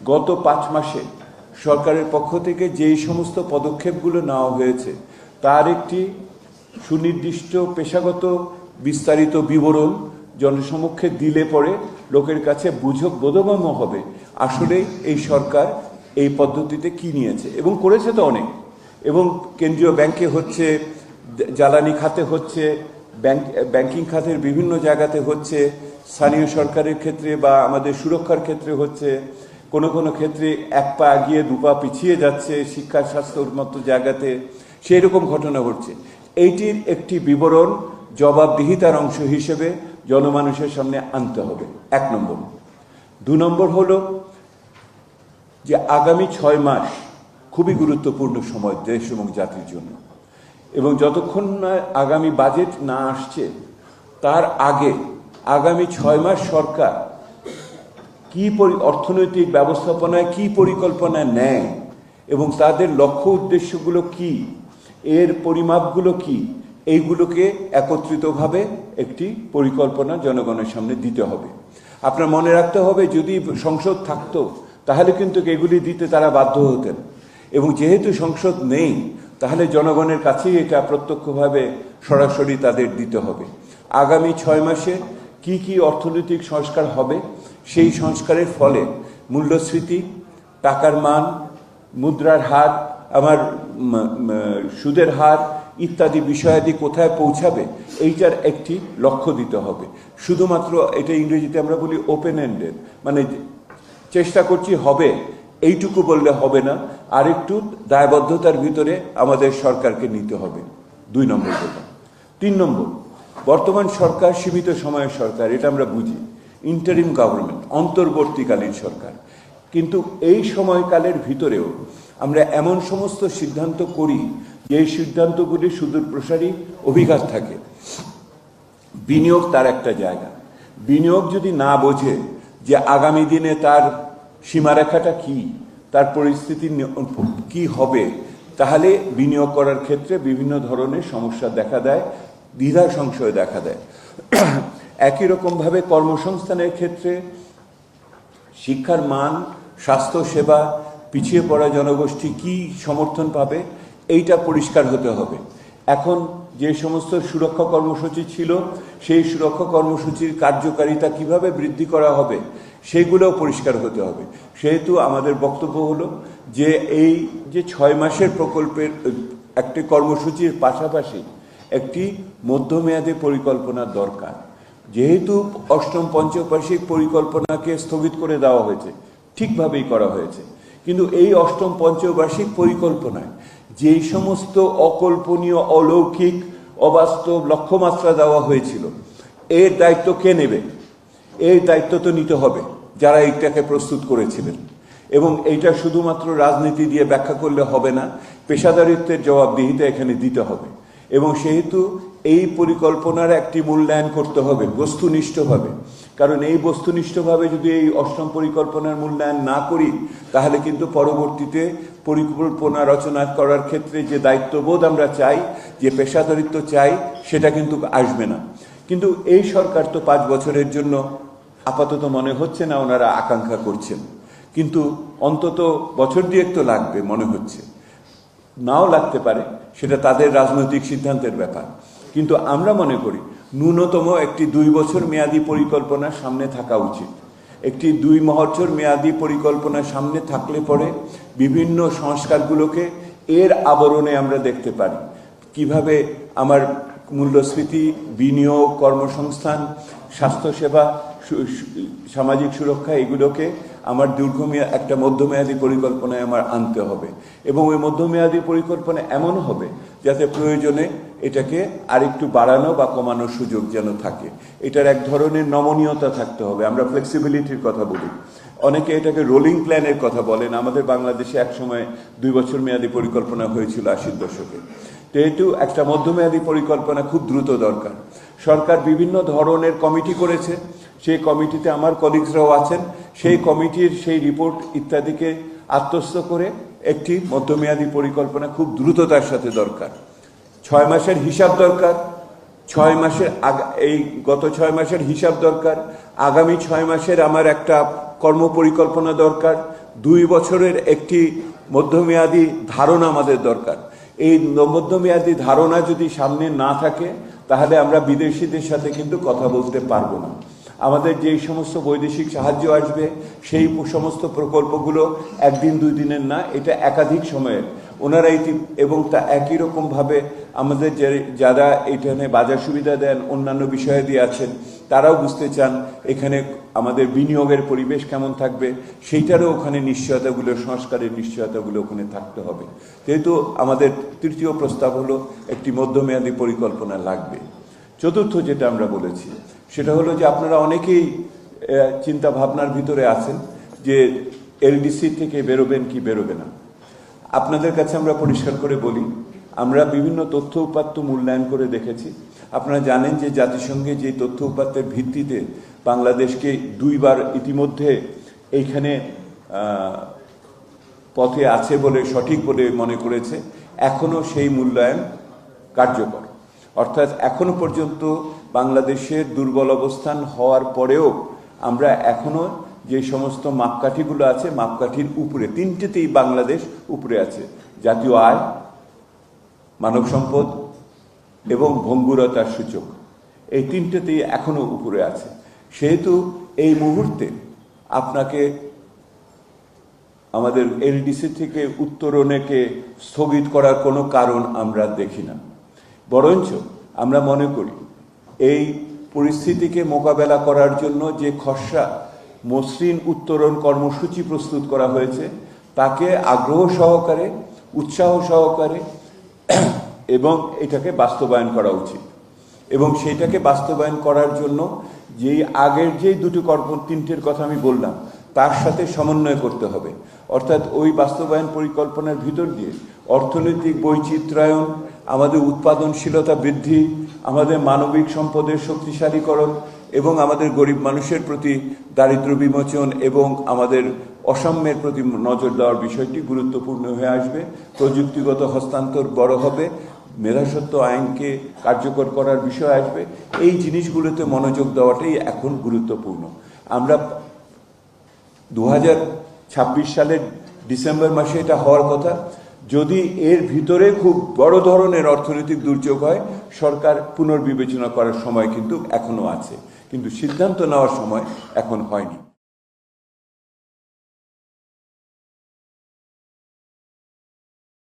গত 5 মাসে সরকারের পক্ষ থেকে যেই সমস্ত পদক্ষেপগুলো নেওয়া হয়েছে তার একটি সুনির্দিষ্ট পেশাগত বিস্তারিত বিবরণ জনসমক্ষে দিলে পরে লোকের কাছে বোধগম্য হবে আসলে এই সরকার এই পদ্ধতিতে কি নিয়েছে এবং করেছে তো অনেক। এবং কেন্দ্রীয় ব্যাংকে হচ্ছে, জ্বালানি খাতে হচ্ছে, ব্যাংকিং খাতের বিভিন্ন জায়গাতে হচ্ছে, স্থানীয় সরকারের ক্ষেত্রে বা আমাদের সুরক্ষার ক্ষেত্রে হচ্ছে, কোনো কোনো ক্ষেত্রে এক পা এগিয়ে 2 পা পিছিয়ে যাচ্ছে, শিক্ষা স্বাস্থ্যর মতো জায়গাতে সেই রকম ঘটনা ঘটছে। এইটির একটি বিবরণ জবাবদিহিতার অংশ হিসেবে জনমানুষের সামনে আনতে হবে, 1 নম্বর। 2 নম্বর হলো যে আগামী 6 মাস খুবই গুরুত্বপূর্ণ সময় দেশ এবং জাতির জন্য, এবং যতক্ষণ না আগামী বাজেট না আসছে তার আগে আগামী 6 মাস সরকার কি অর্থনৈতিক ব্যবস্থাপনায় কি পরিকল্পনা নেয় এবং তাদের লক্ষ্য উদ্দেশ্যগুলো কি, এর পরিমাপগুলো কি, এইগুলোকে একত্রিতভাবে একটি পরিকল্পনা জনগণের সামনে দিতে হবে। আপনার মনে রাখতে হবে, যদি সংসদ থাকতো তাহলে কিন্তু এগুলি দিতে তারা বাধ্য হতেন, এবং যেহেতু সংসদ নেই তাহলে জনগণের কাছেই এটা প্রত্যক্ষভাবে সরাসরি তাদের দিতে হবে। আগামী 6 মাসে কি কি অর্থনৈতিক সংস্কার হবে, সেই সংস্কারের ফলে মূল্যস্ফীতি, টাকার মান, মুদ্রার হার, আমার সুদের হার ইত্যাদি বিষয়াদি কোথায় পৌঁছাবে, এইটার একটি লক্ষ্য দিতে হবে। শুধুমাত্র এটা ইংরেজিতে আমরা বলি ওপেন এন্ডেড, মানে চেষ্টা করছি হবে এইটুকু বললে হবে না, আরেকটু দায়বদ্ধতার ভিতরে আমাদের সরকারকে নিতে হবে। 2 নম্বর কথা। 3 নম্বর, বর্তমান সরকার সীমিত সময়ের সরকার, এটা আমরা বুঝি, ইন্টারিম গভর্নমেন্ট, অন্তর্বর্তীকালীন সরকার। কিন্তু এই সময়কালের ভিতরেও আমরা এমন সমস্ত সিদ্ধান্ত করি যে সিদ্ধান্তগুলি সুদূরপ্রসারী অভিঘাত থাকে। বিনিয়োগ তার একটা জায়গা। বিনিয়োগ যদি না বোঝে যে আগামী দিনে তার সীমারেখাটা কি, তার পরিস্থিতি কি হবে, তাহলে বিনিয়োগ করার ক্ষেত্রে বিভিন্ন ধরনের সমস্যা দেখা দেয়, দ্বিধা সংশয় দেখা দেয়। একই রকমভাবে কর্মসংস্থানের ক্ষেত্রে শিক্ষার মান, স্বাস্থ্যসেবা, পিছিয়ে পড়া জনগোষ্ঠী কি সমর্থন পাবে, এইটা পরিষ্কার হতে হবে। এখন যে সমস্ত সুরক্ষা কর্মসূচি ছিল সেই সুরক্ষা কর্মসূচির কার্যকারিতা কিভাবে বৃদ্ধি করা হবে সেইগুলোও পরিষ্কার হতে হবে। সেহেতু আমাদের বক্তব্য হলো যে এই যে 6 মাসের প্রকল্পের একটি কর্মসূচির পাশাপাশি একটি মধ্যমেয়াদী পরিকল্পনার দরকার। যেহেতু 8ম পঞ্চবার্ষিক পরিকল্পনাকে স্থগিত করে দেওয়া হয়েছে, ঠিকভাবেই করা হয়েছে, কিন্তু এই 8ম পঞ্চবার্ষিক পরিকল্পনায় যেই সমস্ত অকল্পনীয়, অলৌকিক, অবাস্তব লক্ষ্যমাত্রা দেওয়া হয়েছিল, এর দায়িত্ব কে নেবে? এই দায়িত্ব তো নিতে হবে যারা এইটাকে প্রস্তুত করেছিলেন, এবং এইটা শুধুমাত্র রাজনীতি দিয়ে ব্যাখ্যা করলে হবে না, পেশাদারিত্বের জবাবদিহিতা এখানে দিতে হবে। এবং সেহেতু এই পরিকল্পনার একটি মূল্যায়ন করতে হবে বস্তুনিষ্ঠভাবে, কারণ এই বস্তুনিষ্ঠভাবে যদি এই 8ম পরিকল্পনার মূল্যায়ন না করি তাহলে কিন্তু পরবর্তীতে পরিকল্পনা রচনা করার ক্ষেত্রে যে দায়িত্ববোধ আমরা চাই, যে পেশাদারিত্ব চাই, সেটা কিন্তু আসবে না। কিন্তু এই সরকার তো 5 বছরের জন্য আপাতত মনে হচ্ছে না ওনারা আকাঙ্ক্ষা করছেন, কিন্তু অন্তত বছর 2 তো লাগবে মনে হচ্ছে, নাও লাগতে পারে, সেটা তাদের রাজনৈতিক সিদ্ধান্তের ব্যাপার। কিন্তু আমরা মনে করি ন্যূনতম একটি 2 বছর মেয়াদী পরিকল্পনা সামনে থাকা উচিত। একটি 2 বছর মেয়াদী পরিকল্পনা সামনে থাকলে পরে বিভিন্ন সংস্কারগুলোকে এর আবরণে আমরা দেখতে পারি। কিভাবে আমার মূল্যস্ফীতি, বিনিয়োগ, কর্মসংস্থান, স্বাস্থ্যসেবা, সামাজিক সুরক্ষা, এগুলোকে আমার একটা মধ্যমেয়াদী পরিকল্পনায় আমার আনতে হবে, এবং ওই মধ্যমেয়াদী পরিকল্পনা এমন হবে যাতে প্রয়োজনে এটাকে আরেকটু বাড়ানো বা কমানোর সুযোগ যেন থাকে। এটার এক ধরনের নমনীয়তা থাকতে হবে। আমরা ফ্লেক্সিবিলিটির কথা বলি, অনেকে এটাকে রোলিং প্ল্যানের কথা বলেন। আমাদের বাংলাদেশে একসময় 2 বছর মেয়াদী পরিকল্পনা হয়েছিল 80-র দশকে। যেহেতু একটা মধ্যমেয়াদী পরিকল্পনা খুব দ্রুত দরকার, সরকার বিভিন্ন ধরনের কমিটি করেছে, সেই কমিটিতে আমার কলিগসরাও আছেন, সেই কমিটির সেই রিপোর্ট ইত্যাদিকে আত্মস্থ করে একটি মধ্যমেয়াদী পরিকল্পনা খুব দ্রুততার সাথে দরকার। 6 মাসের হিসাব দরকার, 6 মাসের এই গত 6 মাসের হিসাব দরকার, আগামী 6 মাসের আমার একটা কর্মপরিকল্পনা দরকার, 2 বছরের একটি মধ্যমেয়াদী ধারণা আমাদের দরকার। এই মধ্যমেয়াদী ধারণা যদি সামনে না থাকে তাহলে আমরা বিদেশিদের সাথে কিন্তু কথা বলতে পারবো না। আমাদের যেই সমস্ত বৈদেশিক সাহায্য আসবে সেই সমস্ত প্রকল্পগুলো 1 দিন 2 দিনের না, এটা একাধিক সময়ের। ওনারা এবং তা একই রকমভাবে আমাদের যারা এখানে বাজার সুবিধা দেন, অন্যান্য বিষয়ে দিয়ে আছেন, তারাও বুঝতে চান এখানে আমাদের বিনিয়োগের পরিবেশ কেমন থাকবে, সেইটারও ওখানে নিশ্চয়তাগুলো, সংস্কারের নিশ্চয়তাগুলো ওখানে থাকতে হবে। যেহেতু আমাদের তৃতীয় প্রস্তাব হলো একটি মধ্যমেয়াদী পরিকল্পনা লাগবে। চতুর্থ যেটা আমরা বলেছি সেটা হলো যে আপনারা অনেকেই চিন্তা ভাবনার ভিতরে আছেন যে এলডিসি থেকে বেরোবেন কি বেরোবে না। আপনাদের কাছে আমরা পরিষ্কার করে বলি, আমরা বিভিন্ন তথ্য উপাত্ত মূল্যায়ন করে দেখেছি। আপনারা জানেন যে জাতিসংঘে যে তথ্য উপাত্তের ভিত্তিতে বাংলাদেশকে 2 বার ইতিমধ্যে এইখানে পথে আছে বলে, সঠিক বলে মনে করেছে, এখনো সেই মূল্যায়ন কার্যকর। অর্থাৎ এখনো পর্যন্ত বাংলাদেশের দুর্বল অবস্থান হওয়ার পরেও আমরা এখনো যে সমস্ত মাপকাঠিগুলো আছে, মাপকাঠির উপরে 3টেতেই বাংলাদেশ উপরে আছে। জাতীয় আয়, মানব সম্পদ এবং ভঙ্গুরতার সূচক, এই 3টেতেই এখনো উপরে আছে। সেহেতু এই মুহূর্তে আপনাকে আমাদের এলডিসি থেকে উত্তরণকে স্থগিত করার কোনো কারণ আমরা দেখি না। বরঞ্চ আমরা মনে করি এই পরিস্থিতিকে মোকাবেলা করার জন্য যে খসড়া মসৃণ উত্তরণ কর্মসূচি প্রস্তুত করা হয়েছে তাকে আগ্রহ সহকারে, উৎসাহ সহকারে এবং এটাকে বাস্তবায়ন করা উচিত। এবং সেইটাকে বাস্তবায়ন করার জন্য যেই আগের যেই 3টের কথা আমি বললাম তার সাথে সমন্বয় করতে হবে। অর্থাৎ ওই বাস্তবায়ন পরিকল্পনার ভিতর দিয়ে অর্থনৈতিক বৈচিত্র্যায়ন, আমাদের উৎপাদনশীলতা বৃদ্ধি, আমাদের মানবিক সম্পদের শক্তিশালীকরণ এবং আমাদের গরিব মানুষের প্রতি দারিদ্র্য বিমোচন এবং আমাদের অসাম্যের প্রতি নজর দেওয়ার বিষয়টি গুরুত্বপূর্ণ হয়ে আসবে। প্রযুক্তিগত হস্তান্তর বড় হবে, মেধাস্বত্ব আইনকে কার্যকর করার বিষয় আসবে। এই জিনিসগুলোতে মনোযোগ দেওয়াটাই এখন গুরুত্বপূর্ণ। আমরা 2026 সালের ডিসেম্বর মাসে এটা হওয়ার কথা। যদি এর ভিতরে খুব বড় ধরনের অর্থনৈতিক দুর্যোগ হয়, সরকার পুনর্বিবেচনা করার সময় কিন্তু এখনো আছে, কিন্তু সিদ্ধান্ত নেওয়ার সময় এখন হয়নি।